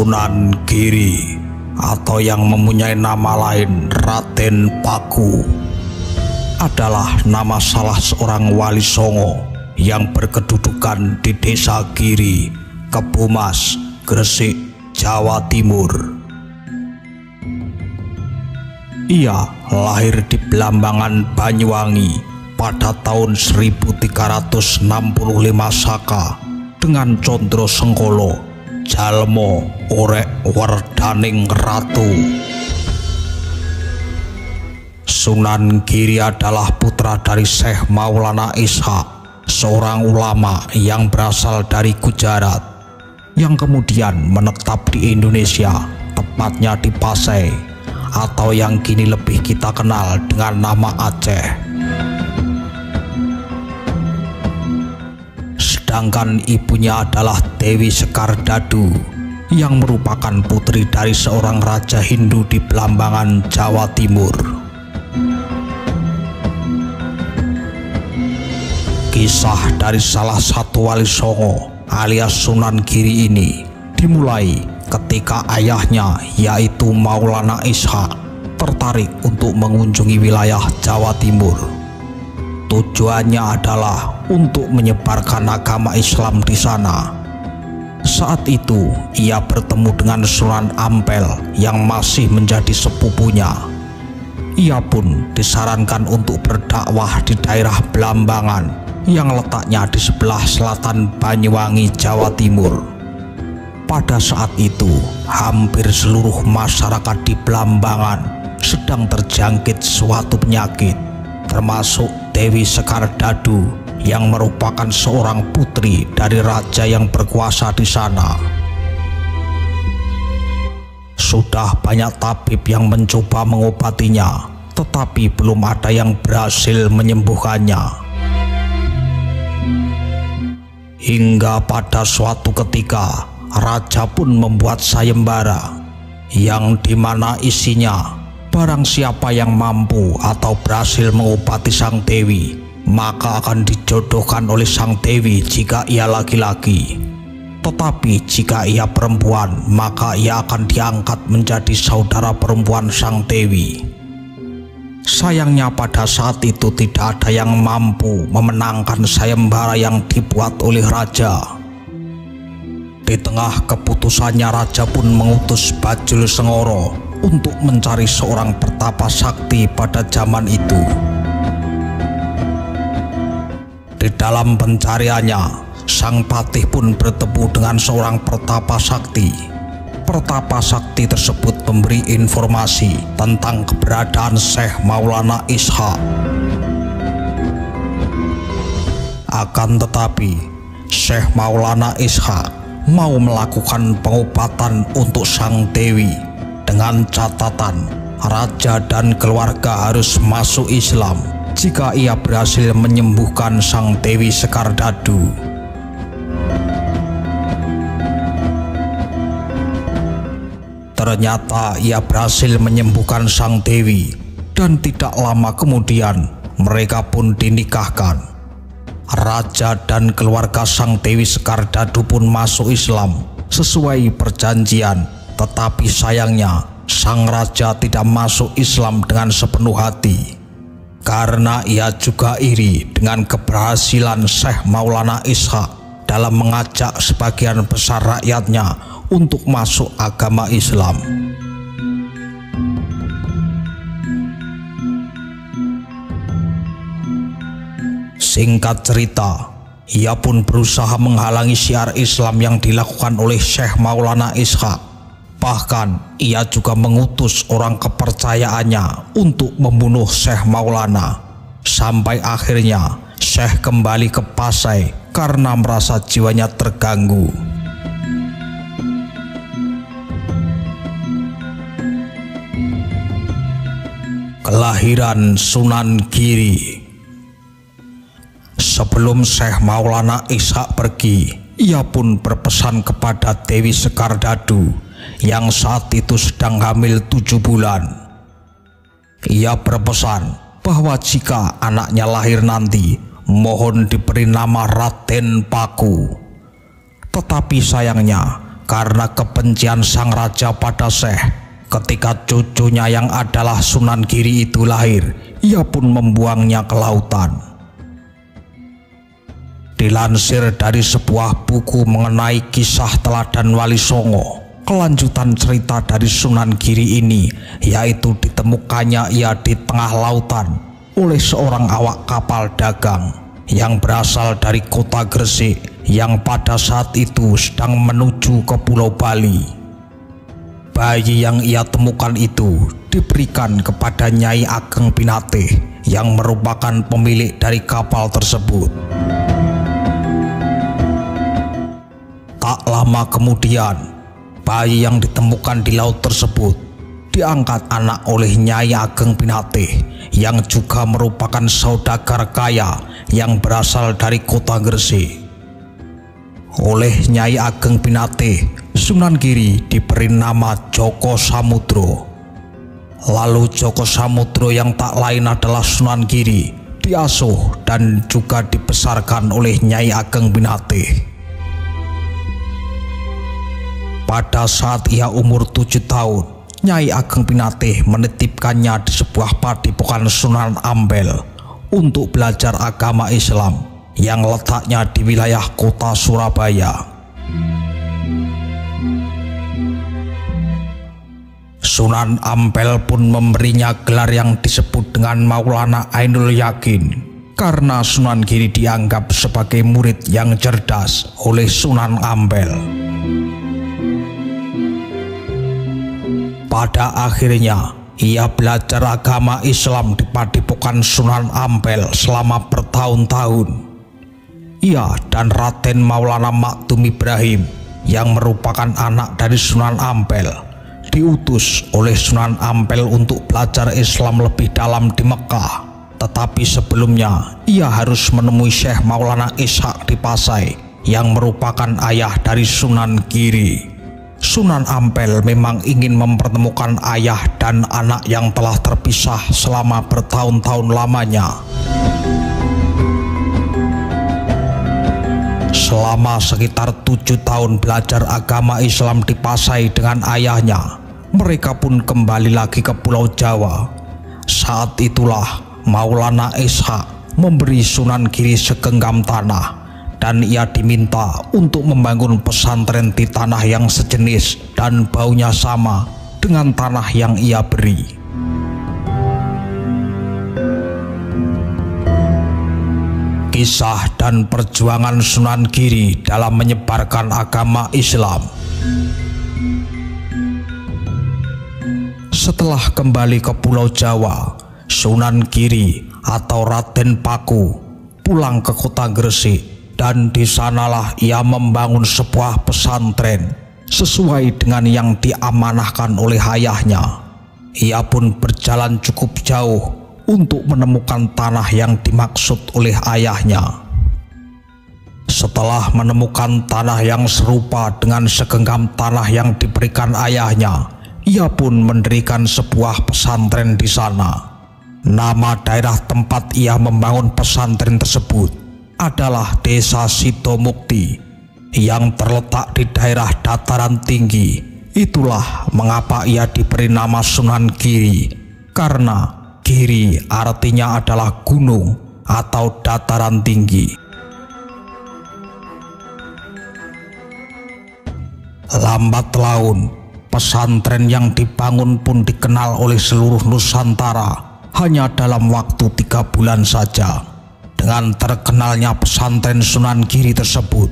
Sunan Giri atau yang mempunyai nama lain Raden Paku adalah nama salah seorang wali songo yang berkedudukan di Desa Giri, Kebomas, Gresik, Jawa Timur. Ia lahir di Blambangan, Banyuwangi pada tahun 1365 Saka dengan condro sengkolo jalmo orek werdaning ratu. Sunan Giri adalah putra dari Syekh Maulana Ishaq, seorang ulama yang berasal dari Gujarat yang kemudian menetap di Indonesia, tepatnya di Pasai atau yang kini lebih kita kenal dengan nama Aceh. Sedangkan ibunya adalah Dewi Sekar Dadu yang merupakan putri dari seorang raja Hindu di Blambangan, Jawa Timur. Kisah dari salah satu wali songo alias Sunan Giri ini dimulai ketika ayahnya yaitu Maulana Ishaq tertarik untuk mengunjungi wilayah Jawa Timur. Tujuannya adalah untuk menyebarkan agama Islam di sana. Saat itu ia bertemu dengan Sunan Ampel yang masih menjadi sepupunya. Ia pun disarankan untuk berdakwah di daerah Blambangan yang letaknya di sebelah selatan Banyuwangi, Jawa Timur. Pada saat itu hampir seluruh masyarakat di Blambangan sedang terjangkit suatu penyakit, termasuk Dewi Sekar Dadu yang merupakan seorang putri dari raja yang berkuasa di sana. Sudah banyak tabib yang mencoba mengobatinya, tetapi belum ada yang berhasil menyembuhkannya. Hingga pada suatu ketika raja pun membuat sayembara yang dimana isinya barang siapa yang mampu atau berhasil mengobati sang dewi maka akan dijodohkan oleh sang dewi jika ia laki-laki, tetapi jika ia perempuan maka ia akan diangkat menjadi saudara perempuan sang dewi. Sayangnya pada saat itu tidak ada yang mampu memenangkan sayembara yang dibuat oleh raja. Di tengah keputusannya raja pun mengutus Bajul Sengoro untuk mencari seorang pertapa sakti pada zaman itu. Di dalam pencariannya, sang patih pun bertemu dengan seorang pertapa sakti. Pertapa sakti tersebut memberi informasi tentang keberadaan Syekh Maulana Ishaq. Akan tetapi, Syekh Maulana Ishaq mau melakukan pengobatan untuk sang dewi dengan catatan raja dan keluarga harus masuk Islam jika ia berhasil menyembuhkan sang Dewi Sekar Dadu. Ternyata ia berhasil menyembuhkan sang dewi dan tidak lama kemudian mereka pun dinikahkan. Raja dan keluarga sang Dewi Sekar Dadu pun masuk Islam sesuai perjanjian, tetapi sayangnya sang raja tidak masuk Islam dengan sepenuh hati karena ia juga iri dengan keberhasilan Syekh Maulana Ishaq dalam mengajak sebagian besar rakyatnya untuk masuk agama Islam. Singkat cerita, ia pun berusaha menghalangi syiar Islam yang dilakukan oleh Syekh Maulana Ishaq. Bahkan ia juga mengutus orang kepercayaannya untuk membunuh Syekh Maulana. Sampai akhirnya Syekh kembali ke Pasai karena merasa jiwanya terganggu. Kelahiran Sunan Giri. Sebelum Syekh Maulana Ishaq pergi, ia pun berpesan kepada Dewi Sekar Dadu yang saat itu sedang hamil 7 bulan. Ia berpesan bahwa jika anaknya lahir nanti, mohon diberi nama Raden Paku. Tetapi sayangnya karena kebencian sang raja pada Syekh. Ketika cucunya yang adalah Sunan Giri itu lahir, ia pun membuangnya ke lautan. Dilansir dari sebuah buku mengenai kisah teladan Wali Songo, kelanjutan cerita dari Sunan Giri ini yaitu ditemukannya ia di tengah lautan oleh seorang awak kapal dagang yang berasal dari kota Gresik yang pada saat itu sedang menuju ke Pulau Bali. Bayi yang ia temukan itu diberikan kepada Nyai Ageng Pinate yang merupakan pemilik dari kapal tersebut. Tak lama kemudian, bayi yang ditemukan di laut tersebut diangkat anak oleh Nyai Ageng Pinate yang juga merupakan saudagar kaya yang berasal dari kota Gresik. Oleh Nyai Ageng Pinate, Sunan Giri diberi nama Joko Samudro. Lalu Joko Samudro yang tak lain adalah Sunan Giri diasuh dan juga dibesarkan oleh Nyai Ageng Pinate. Pada saat ia umur 7 tahun, Nyai Ageng Pinate menitipkannya di sebuah padepokan Sunan Ampel untuk belajar agama Islam yang letaknya di wilayah kota Surabaya. Sunan Ampel pun memberinya gelar yang disebut dengan Maulana Ainul Yakin karena Sunan Giri dianggap sebagai murid yang cerdas oleh Sunan Ampel. Pada akhirnya, ia belajar agama Islam di padepokan Sunan Ampel selama bertahun-tahun. Ia dan Raden Maulana Maktum Ibrahim yang merupakan anak dari Sunan Ampel diutus oleh Sunan Ampel untuk belajar Islam lebih dalam di Mekah. Tetapi sebelumnya, ia harus menemui Syekh Maulana Ishaq di Pasai yang merupakan ayah dari Sunan Giri. Sunan Ampel memang ingin mempertemukan ayah dan anak yang telah terpisah selama bertahun-tahun lamanya. Selama sekitar 7 tahun belajar agama Islam di Pasai dengan ayahnya, mereka pun kembali lagi ke Pulau Jawa. Saat itulah Maulana Ishaq memberi Sunan Giri segenggam tanah dan ia diminta untuk membangun pesantren di tanah yang sejenis dan baunya sama dengan tanah yang ia beri. Kisah dan perjuangan Sunan Giri dalam menyebarkan agama Islam. Setelah kembali ke Pulau Jawa, Sunan Giri atau Raden Paku pulang ke kota Gresik. Dan di sanalah ia membangun sebuah pesantren sesuai dengan yang diamanahkan oleh ayahnya. Ia pun berjalan cukup jauh untuk menemukan tanah yang dimaksud oleh ayahnya. Setelah menemukan tanah yang serupa dengan segenggam tanah yang diberikan ayahnya, ia pun mendirikan sebuah pesantren di sana. Nama daerah tempat ia membangun pesantren tersebut adalah Desa Sidomukti yang terletak di daerah dataran tinggi. Itulah mengapa ia diberi nama Sunan Giri, karena Giri artinya adalah gunung atau dataran tinggi. Lambat laun, pesantren yang dibangun pun dikenal oleh seluruh Nusantara hanya dalam waktu 3 bulan saja. Dengan terkenalnya pesantren Sunan Giri tersebut,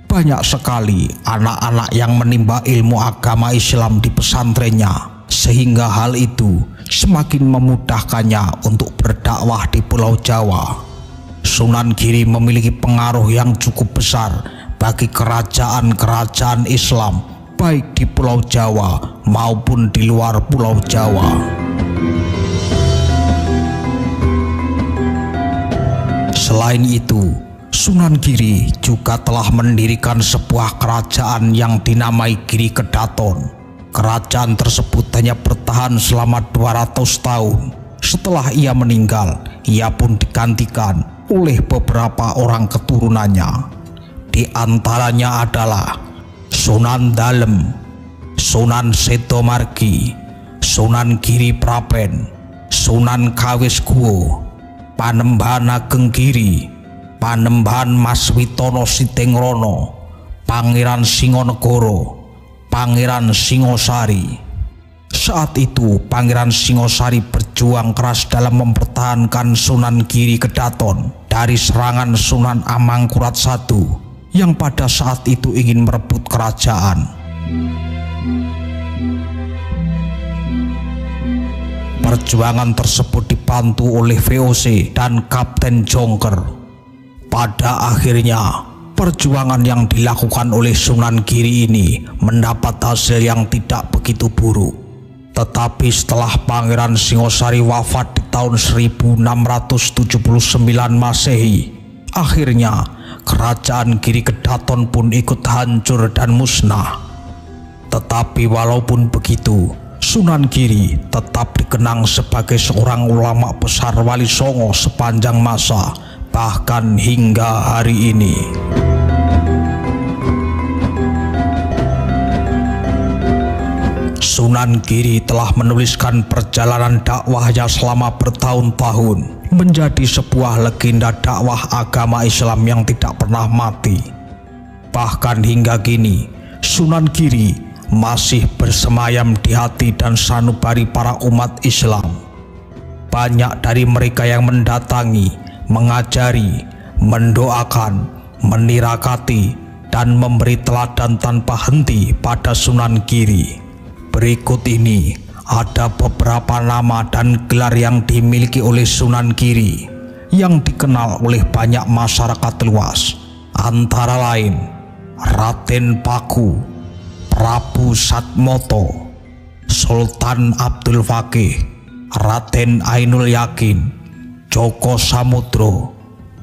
banyak sekali anak-anak yang menimba ilmu agama Islam di pesantrennya, sehingga hal itu semakin memudahkannya untuk berdakwah di Pulau Jawa. Sunan Giri memiliki pengaruh yang cukup besar bagi kerajaan-kerajaan Islam, baik di Pulau Jawa maupun di luar Pulau Jawa. Selain itu, Sunan Giri juga telah mendirikan sebuah kerajaan yang dinamai Giri Kedaton. Kerajaan tersebut hanya bertahan selama 200 tahun. Setelah ia meninggal, ia pun digantikan oleh beberapa orang keturunannya. Di antaranya adalah Sunan Dalem, Sunan Setomargi, Sunan Giri Prapen, Sunan Kawis Guwo, Panembahan Ageng Giri, Panembahan Mas Witono Sitingrono, Pangeran Singonegoro, Pangeran Singosari. Saat itu Pangeran Singosari berjuang keras dalam mempertahankan Sunan Giri Kedaton dari serangan Sunan Amangkurat I yang pada saat itu ingin merebut kerajaan. Perjuangan tersebut dibantu oleh VOC dan Kapten Jongker. Pada akhirnya perjuangan yang dilakukan oleh Sunan Giri ini mendapat hasil yang tidak begitu buruk. Tetapi setelah Pangeran Singosari wafat di tahun 1679 Masehi, akhirnya kerajaan Giri Kedaton pun ikut hancur dan musnah. Tetapi walaupun begitu, Sunan Giri tetap dikenang sebagai seorang ulama besar Wali Songo sepanjang masa, bahkan hingga hari ini. Sunan Giri telah menuliskan perjalanan dakwahnya selama bertahun-tahun menjadi sebuah legenda dakwah agama Islam yang tidak pernah mati. Bahkan hingga kini, Sunan Giri masih bersemayam di hati dan sanubari para umat Islam. Banyak dari mereka yang mendatangi, mengajari, mendoakan, menirakati, dan memberi teladan tanpa henti pada Sunan Giri. Berikut ini ada beberapa nama dan gelar yang dimiliki oleh Sunan Giri yang dikenal oleh banyak masyarakat luas, antara lain Raden Paku, Prabu Satmoto, Sultan Abdul Fakih, Raden Ainul Yakin, Joko Samudro,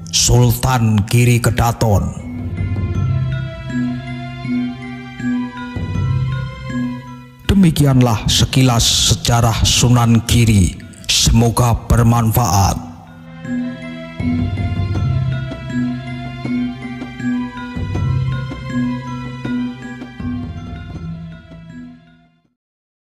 Sultan Giri Kedaton. Demikianlah sekilas sejarah Sunan Giri. Semoga bermanfaat.